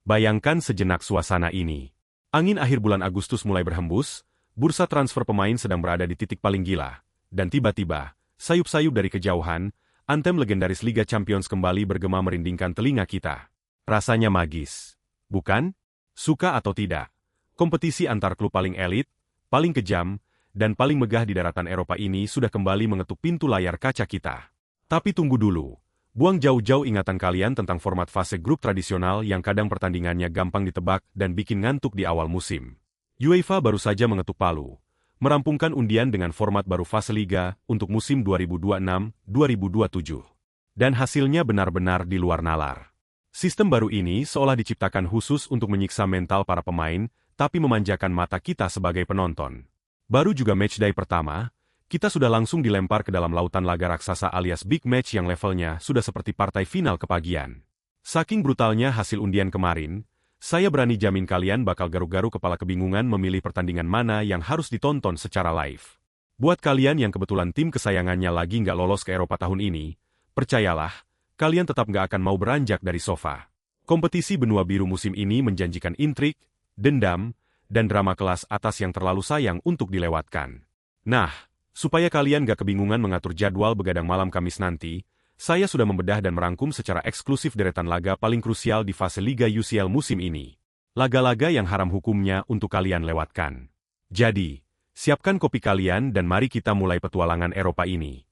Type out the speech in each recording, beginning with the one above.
Bayangkan sejenak suasana ini. Angin akhir bulan Agustus mulai berhembus, bursa transfer pemain sedang berada di titik paling gila, dan tiba-tiba, sayup-sayup dari kejauhan, antem legendaris Liga Champions kembali bergema merindingkan telinga kita. Rasanya magis. Bukan? Suka atau tidak? Kompetisi antar klub paling elit, paling kejam, dan paling megah di daratan Eropa ini sudah kembali mengetuk pintu layar kaca kita. Tapi tunggu dulu. Buang jauh-jauh ingatan kalian tentang format fase grup tradisional yang kadang pertandingannya gampang ditebak dan bikin ngantuk di awal musim. UEFA baru saja mengetuk palu, merampungkan undian dengan format baru fase Liga untuk musim 2026-2027. Dan hasilnya benar-benar di luar nalar. Sistem baru ini seolah diciptakan khusus untuk menyiksa mental para pemain, tapi memanjakan mata kita sebagai penonton. Baru juga matchday pertama, kita sudah langsung dilempar ke dalam lautan laga raksasa alias big match yang levelnya sudah seperti partai final kepagian. Saking brutalnya hasil undian kemarin, saya berani jamin kalian bakal garuk-garuk kepala kebingungan memilih pertandingan mana yang harus ditonton secara live. Buat kalian yang kebetulan tim kesayangannya lagi nggak lolos ke Eropa tahun ini, percayalah, kalian tetap nggak akan mau beranjak dari sofa. Kompetisi benua biru musim ini menjanjikan intrik, dendam, dan drama kelas atas yang terlalu sayang untuk dilewatkan. Nah, supaya kalian gak kebingungan mengatur jadwal begadang malam Kamis nanti, saya sudah membedah dan merangkum secara eksklusif deretan laga paling krusial di fase Liga UCL musim ini. Laga-laga yang haram hukumnya untuk kalian lewatkan. Jadi, siapkan kopi kalian dan mari kita mulai petualangan Eropa ini.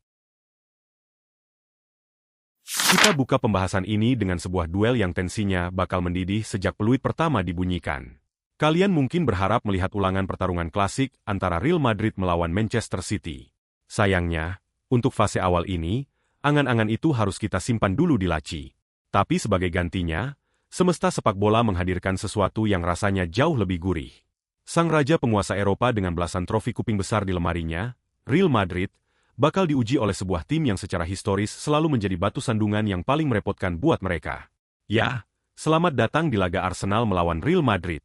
Kita buka pembahasan ini dengan sebuah duel yang tensinya bakal mendidih sejak peluit pertama dibunyikan. Kalian mungkin berharap melihat ulangan pertarungan klasik antara Real Madrid melawan Manchester City. Sayangnya, untuk fase awal ini, angan-angan itu harus kita simpan dulu di laci. Tapi sebagai gantinya, semesta sepak bola menghadirkan sesuatu yang rasanya jauh lebih gurih. Sang raja penguasa Eropa dengan belasan trofi kuping besar di lemarinya, Real Madrid, bakal diuji oleh sebuah tim yang secara historis selalu menjadi batu sandungan yang paling merepotkan buat mereka. Ya, selamat datang di laga Arsenal melawan Real Madrid.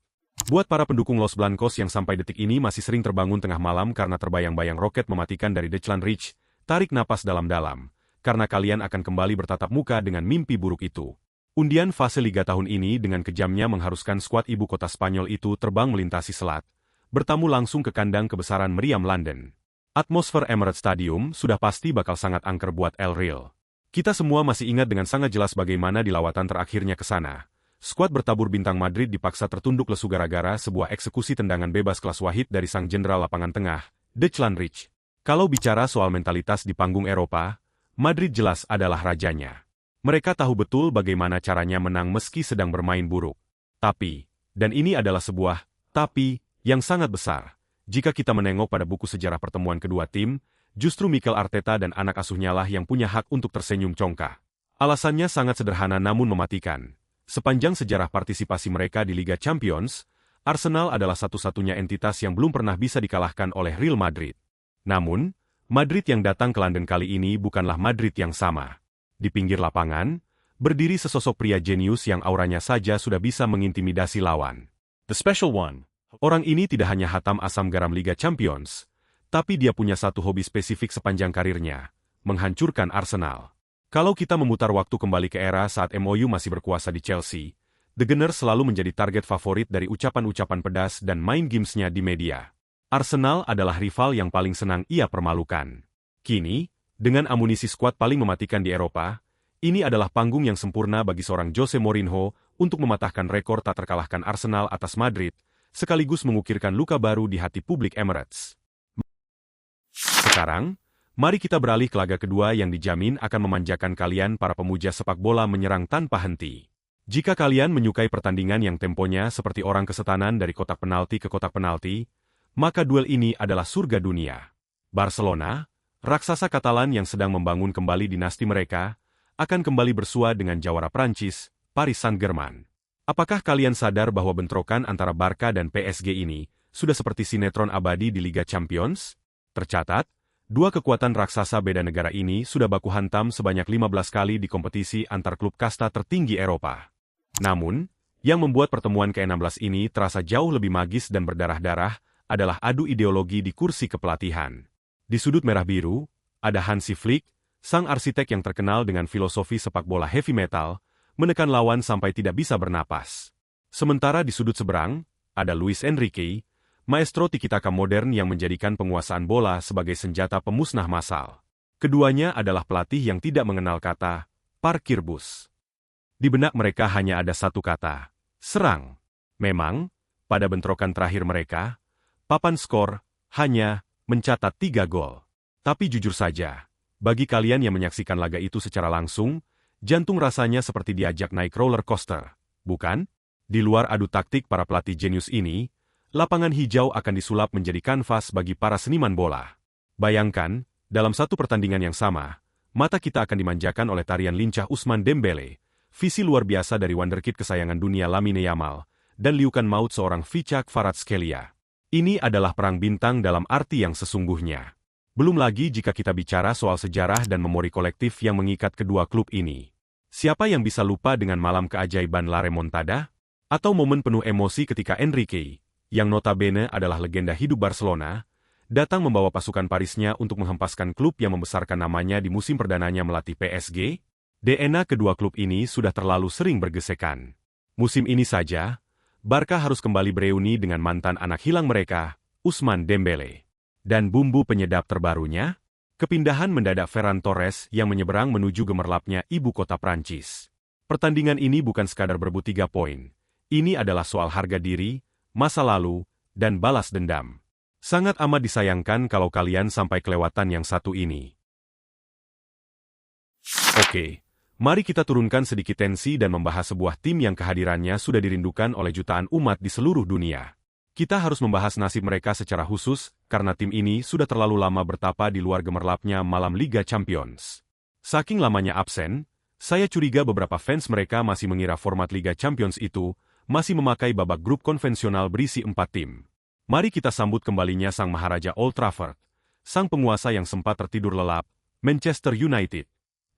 Buat para pendukung Los Blancos yang sampai detik ini masih sering terbangun tengah malam karena terbayang-bayang roket mematikan dari Declan Rice, tarik napas dalam-dalam, karena kalian akan kembali bertatap muka dengan mimpi buruk itu. Undian fase Liga tahun ini dengan kejamnya mengharuskan skuad ibu kota Spanyol itu terbang melintasi selat, bertamu langsung ke kandang kebesaran meriam London. Atmosfer Emirates Stadium sudah pasti bakal sangat angker buat El Real. Kita semua masih ingat dengan sangat jelas bagaimana di lawatan terakhirnya ke sana. Skuad bertabur bintang Madrid dipaksa tertunduk lesu gara-gara sebuah eksekusi tendangan bebas kelas wahid dari sang jenderal lapangan tengah, Declan Rice. Kalau bicara soal mentalitas di panggung Eropa, Madrid jelas adalah rajanya. Mereka tahu betul bagaimana caranya menang meski sedang bermain buruk. Tapi, dan ini adalah sebuah tapi yang sangat besar, jika kita menengok pada buku sejarah pertemuan kedua tim, justru Mikel Arteta dan anak asuhnya lah yang punya hak untuk tersenyum congkak. Alasannya sangat sederhana namun mematikan. Sepanjang sejarah partisipasi mereka di Liga Champions, Arsenal adalah satu-satunya entitas yang belum pernah bisa dikalahkan oleh Real Madrid. Namun, Madrid yang datang ke London kali ini bukanlah Madrid yang sama. Di pinggir lapangan, berdiri sesosok pria jenius yang auranya saja sudah bisa mengintimidasi lawan. The Special One. Orang ini tidak hanya hatam asam garam Liga Champions, tapi dia punya satu hobi spesifik sepanjang karirnya, menghancurkan Arsenal. Kalau kita memutar waktu kembali ke era saat MOU masih berkuasa di Chelsea, The Gunners selalu menjadi target favorit dari ucapan-ucapan pedas dan main gamesnya di media. Arsenal adalah rival yang paling senang ia permalukan. Kini, dengan amunisi skuad paling mematikan di Eropa, ini adalah panggung yang sempurna bagi seorang Jose Mourinho untuk mematahkan rekor tak terkalahkan Arsenal atas Madrid, sekaligus mengukirkan luka baru di hati publik Emirates. Sekarang, mari kita beralih ke laga kedua yang dijamin akan memanjakan kalian para pemuja sepak bola menyerang tanpa henti. Jika kalian menyukai pertandingan yang temponya seperti orang kesetanan dari kotak penalti ke kotak penalti, maka duel ini adalah surga dunia. Barcelona, raksasa Katalan yang sedang membangun kembali dinasti mereka, akan kembali bersua dengan jawara Prancis, Paris Saint-Germain. Apakah kalian sadar bahwa bentrokan antara Barca dan PSG ini sudah seperti sinetron abadi di Liga Champions? Tercatat, dua kekuatan raksasa beda negara ini sudah baku hantam sebanyak 15 kali di kompetisi antar klub kasta tertinggi Eropa. Namun, yang membuat pertemuan ke-16 ini terasa jauh lebih magis dan berdarah-darah adalah adu ideologi di kursi kepelatihan. Di sudut merah biru, ada Hansi Flick, sang arsitek yang terkenal dengan filosofi sepak bola heavy metal, menekan lawan sampai tidak bisa bernapas. Sementara di sudut seberang, ada Luis Enrique, maestro tiki-taka modern yang menjadikan penguasaan bola sebagai senjata pemusnah massal. Keduanya adalah pelatih yang tidak mengenal kata parkir bus. Di benak mereka hanya ada satu kata, serang. Memang, pada bentrokan terakhir mereka, papan skor hanya mencatat 3 gol. Tapi jujur saja, bagi kalian yang menyaksikan laga itu secara langsung, jantung rasanya seperti diajak naik roller coaster, bukan? Di luar adu taktik para pelatih jenius ini, lapangan hijau akan disulap menjadi kanvas bagi para seniman bola. Bayangkan, dalam satu pertandingan yang sama, mata kita akan dimanjakan oleh tarian lincah Ousmane Dembele, visi luar biasa dari wonderkid kesayangan dunia Lamine Yamal, dan liukan maut seorang Vichak Kvaratskhelia. Ini adalah perang bintang dalam arti yang sesungguhnya. Belum lagi jika kita bicara soal sejarah dan memori kolektif yang mengikat kedua klub ini. Siapa yang bisa lupa dengan malam keajaiban La Remontada? Atau momen penuh emosi ketika Enrique, yang notabene adalah legenda hidup Barcelona, datang membawa pasukan Parisnya untuk menghempaskan klub yang membesarkan namanya di musim perdananya melatih PSG? DNA kedua klub ini sudah terlalu sering bergesekan. Musim ini saja, Barca harus kembali bereuni dengan mantan anak hilang mereka, Ousmane Dembele. Dan bumbu penyedap terbarunya? Kepindahan mendadak Ferran Torres yang menyeberang menuju gemerlapnya ibu kota Prancis. Pertandingan ini bukan sekadar berebut 3 poin. Ini adalah soal harga diri, masa lalu, dan balas dendam. Sangat amat disayangkan kalau kalian sampai kelewatan yang satu ini. Oke, mari kita turunkan sedikit tensi dan membahas sebuah tim yang kehadirannya sudah dirindukan oleh jutaan umat di seluruh dunia. Kita harus membahas nasib mereka secara khusus, karena tim ini sudah terlalu lama bertapa di luar gemerlapnya malam Liga Champions. Saking lamanya absen, saya curiga beberapa fans mereka masih mengira format Liga Champions itu masih memakai babak grup konvensional berisi 4 tim. Mari kita sambut kembalinya sang Maharaja Old Trafford, sang penguasa yang sempat tertidur lelap, Manchester United.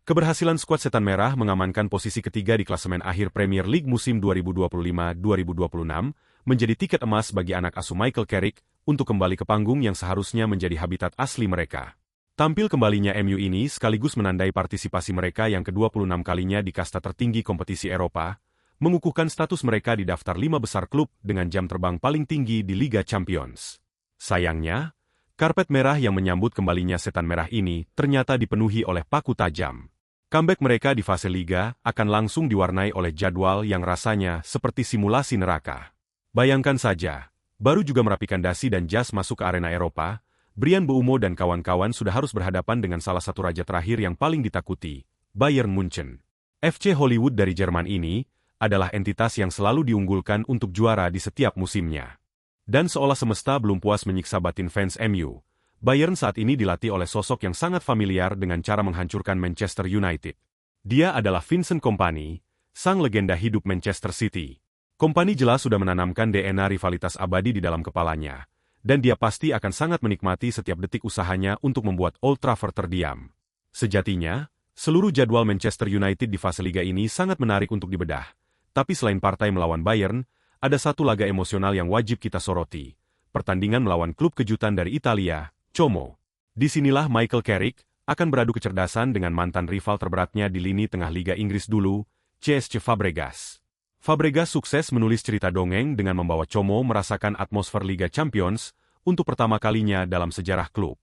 Keberhasilan skuad Setan Merah mengamankan posisi ketiga di klasemen akhir Premier League musim 2025-2026 menjadi tiket emas bagi anak asuh Michael Carrick untuk kembali ke panggung yang seharusnya menjadi habitat asli mereka. Tampil kembalinya MU ini sekaligus menandai partisipasi mereka yang ke-26 kalinya di kasta tertinggi kompetisi Eropa, mengukuhkan status mereka di daftar 5 besar klub dengan jam terbang paling tinggi di Liga Champions. Sayangnya, karpet merah yang menyambut kembalinya Setan Merah ini ternyata dipenuhi oleh paku tajam. Comeback mereka di fase Liga akan langsung diwarnai oleh jadwal yang rasanya seperti simulasi neraka. Bayangkan saja, baru juga merapikan dasi dan jas masuk ke arena Eropa, Bryan Mbeumo dan kawan-kawan sudah harus berhadapan dengan salah satu raja terakhir yang paling ditakuti, Bayern Munchen. FC Hollywood dari Jerman ini adalah entitas yang selalu diunggulkan untuk juara di setiap musimnya. Dan seolah semesta belum puas menyiksa batin fans MU, Bayern saat ini dilatih oleh sosok yang sangat familiar dengan cara menghancurkan Manchester United. Dia adalah Vincent Kompany, sang legenda hidup Manchester City. Kompany jelas sudah menanamkan DNA rivalitas abadi di dalam kepalanya, dan dia pasti akan sangat menikmati setiap detik usahanya untuk membuat Old Trafford terdiam. Sejatinya, seluruh jadwal Manchester United di fase Liga ini sangat menarik untuk dibedah. Tapi selain partai melawan Bayern, ada satu laga emosional yang wajib kita soroti. Pertandingan melawan klub kejutan dari Italia, Como. Disinilah Michael Carrick akan beradu kecerdasan dengan mantan rival terberatnya di lini tengah Liga Inggris dulu, CSC Fabregas. Fabregas sukses menulis cerita dongeng dengan membawa Como merasakan atmosfer Liga Champions untuk pertama kalinya dalam sejarah klub.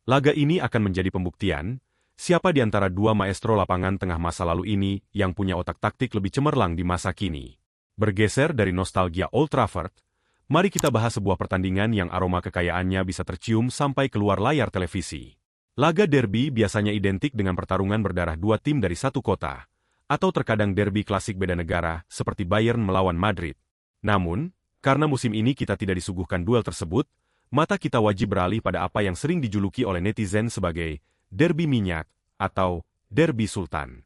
Laga ini akan menjadi pembuktian, siapa di antara dua maestro lapangan tengah masa lalu ini yang punya otak taktik lebih cemerlang di masa kini. Bergeser dari nostalgia Old Trafford, mari kita bahas sebuah pertandingan yang aroma kekayaannya bisa tercium sampai keluar layar televisi. Laga derby biasanya identik dengan pertarungan berdarah dua tim dari satu kota, atau terkadang derby klasik beda negara seperti Bayern melawan Madrid. Namun, karena musim ini kita tidak disuguhkan duel tersebut, mata kita wajib beralih pada apa yang sering dijuluki oleh netizen sebagai derby minyak, atau derby sultan.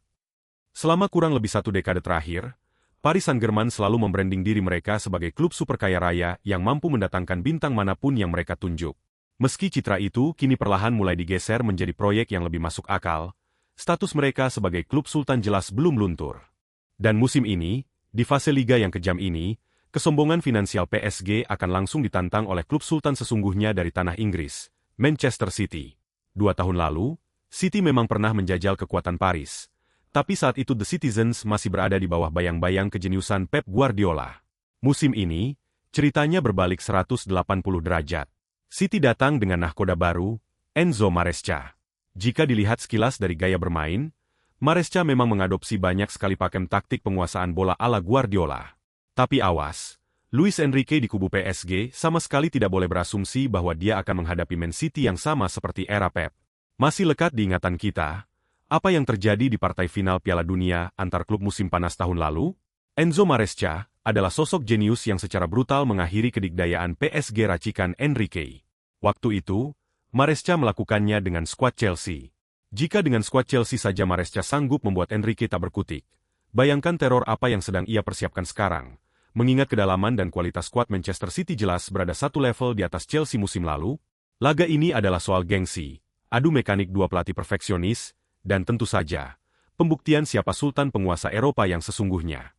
Selama kurang lebih 1 dekade terakhir, Paris Saint-Germain selalu membranding diri mereka sebagai klub super kaya raya yang mampu mendatangkan bintang manapun yang mereka tunjuk. Meski citra itu kini perlahan mulai digeser menjadi proyek yang lebih masuk akal, status mereka sebagai klub sultan jelas belum luntur. Dan musim ini, di fase liga yang kejam ini, kesombongan finansial PSG akan langsung ditantang oleh klub sultan sesungguhnya dari tanah Inggris, Manchester City. 2 tahun lalu, City memang pernah menjajal kekuatan Paris. Tapi saat itu The Citizens masih berada di bawah bayang-bayang kejeniusan Pep Guardiola. Musim ini, ceritanya berbalik 180 derajat. City datang dengan nahkoda baru, Enzo Maresca. Jika dilihat sekilas dari gaya bermain, Maresca memang mengadopsi banyak sekali pakem taktik penguasaan bola ala Guardiola. Tapi awas, Luis Enrique di kubu PSG sama sekali tidak boleh berasumsi bahwa dia akan menghadapi Man City yang sama seperti era Pep. Masih lekat di ingatan kita, apa yang terjadi di partai final Piala Dunia antar klub musim panas tahun lalu? Enzo Maresca adalah sosok jenius yang secara brutal mengakhiri kedikdayaan PSG racikan Enrique. Waktu itu, Maresca melakukannya dengan skuad Chelsea. Jika dengan skuad Chelsea saja Maresca sanggup membuat Enrique tak berkutik, bayangkan teror apa yang sedang ia persiapkan sekarang. Mengingat kedalaman dan kualitas skuad Manchester City jelas berada satu level di atas Chelsea musim lalu, laga ini adalah soal gengsi, adu mekanik dua pelatih perfeksionis, dan tentu saja, pembuktian siapa sultan penguasa Eropa yang sesungguhnya.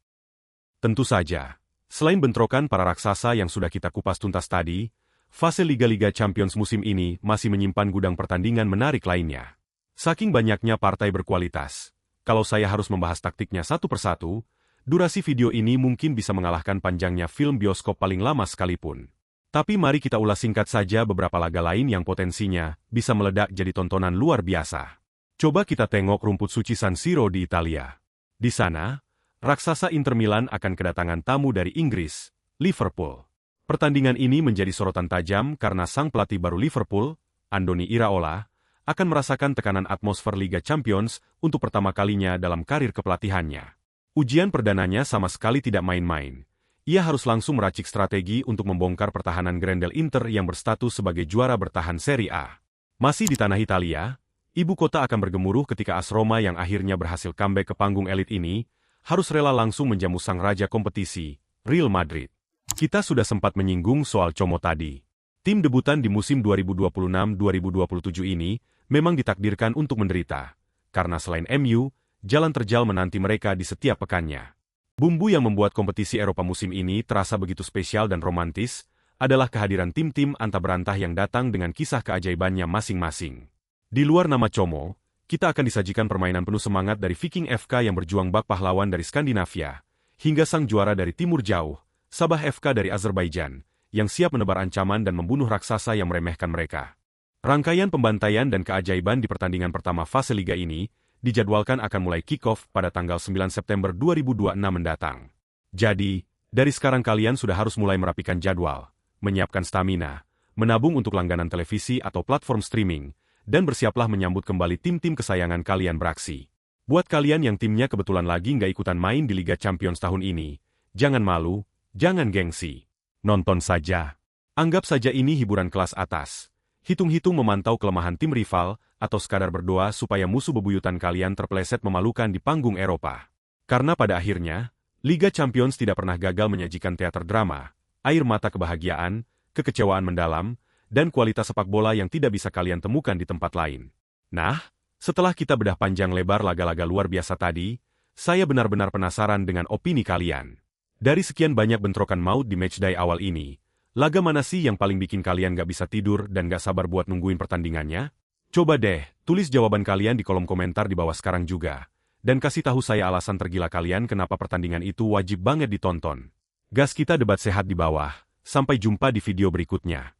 Tentu saja, selain bentrokan para raksasa yang sudah kita kupas tuntas tadi, fase Liga-Liga Champions musim ini masih menyimpan gudang pertandingan menarik lainnya. Saking banyaknya partai berkualitas, kalau saya harus membahas taktiknya satu persatu, durasi video ini mungkin bisa mengalahkan panjangnya film bioskop paling lama sekalipun. Tapi mari kita ulas singkat saja beberapa laga lain yang potensinya bisa meledak jadi tontonan luar biasa. Coba kita tengok rumput suci San Siro di Italia. Di sana, raksasa Inter Milan akan kedatangan tamu dari Inggris, Liverpool. Pertandingan ini menjadi sorotan tajam karena sang pelatih baru Liverpool, Andoni Iraola, akan merasakan tekanan atmosfer Liga Champions untuk pertama kalinya dalam karir kepelatihannya. Ujian perdananya sama sekali tidak main-main. Ia harus langsung meracik strategi untuk membongkar pertahanan Grendel Inter yang berstatus sebagai juara bertahan Serie A. Masih di tanah Italia, ibu kota akan bergemuruh ketika AS Roma yang akhirnya berhasil comeback ke panggung elit ini, harus rela langsung menjamu sang raja kompetisi, Real Madrid. Kita sudah sempat menyinggung soal Como tadi. Tim debutan di musim 2026-2027 ini memang ditakdirkan untuk menderita, karena selain MU, jalan terjal menanti mereka di setiap pekannya. Bumbu yang membuat kompetisi Eropa musim ini terasa begitu spesial dan romantis, adalah kehadiran tim-tim antah berantah yang datang dengan kisah keajaibannya masing-masing. Di luar nama Como, kita akan disajikan permainan penuh semangat dari Viking FK yang berjuang bak pahlawan dari Skandinavia, hingga sang juara dari Timur Jauh, Sabah FK dari Azerbaijan, yang siap menebar ancaman dan membunuh raksasa yang meremehkan mereka. Rangkaian pembantaian dan keajaiban di pertandingan pertama fase liga ini, dijadwalkan akan mulai kick-off pada tanggal 9 September 2026 mendatang. Jadi, dari sekarang kalian sudah harus mulai merapikan jadwal, menyiapkan stamina, menabung untuk langganan televisi atau platform streaming, dan bersiaplah menyambut kembali tim-tim kesayangan kalian beraksi. Buat kalian yang timnya kebetulan lagi nggak ikutan main di Liga Champions tahun ini, jangan malu, jangan gengsi. Nonton saja. Anggap saja ini hiburan kelas atas. Hitung-hitung memantau kelemahan tim rival, atau sekadar berdoa supaya musuh bebuyutan kalian terpeleset memalukan di panggung Eropa. Karena pada akhirnya, Liga Champions tidak pernah gagal menyajikan teater drama, air mata kebahagiaan, kekecewaan mendalam, dan kualitas sepak bola yang tidak bisa kalian temukan di tempat lain. Nah, setelah kita bedah panjang lebar laga-laga luar biasa tadi, saya benar-benar penasaran dengan opini kalian. Dari sekian banyak bentrokan maut di matchday awal ini, laga mana sih yang paling bikin kalian gak bisa tidur dan gak sabar buat nungguin pertandingannya? Coba deh, tulis jawaban kalian di kolom komentar di bawah sekarang juga. Dan kasih tahu saya alasan tergila kalian kenapa pertandingan itu wajib banget ditonton. Gas kita debat sehat di bawah, sampai jumpa di video berikutnya.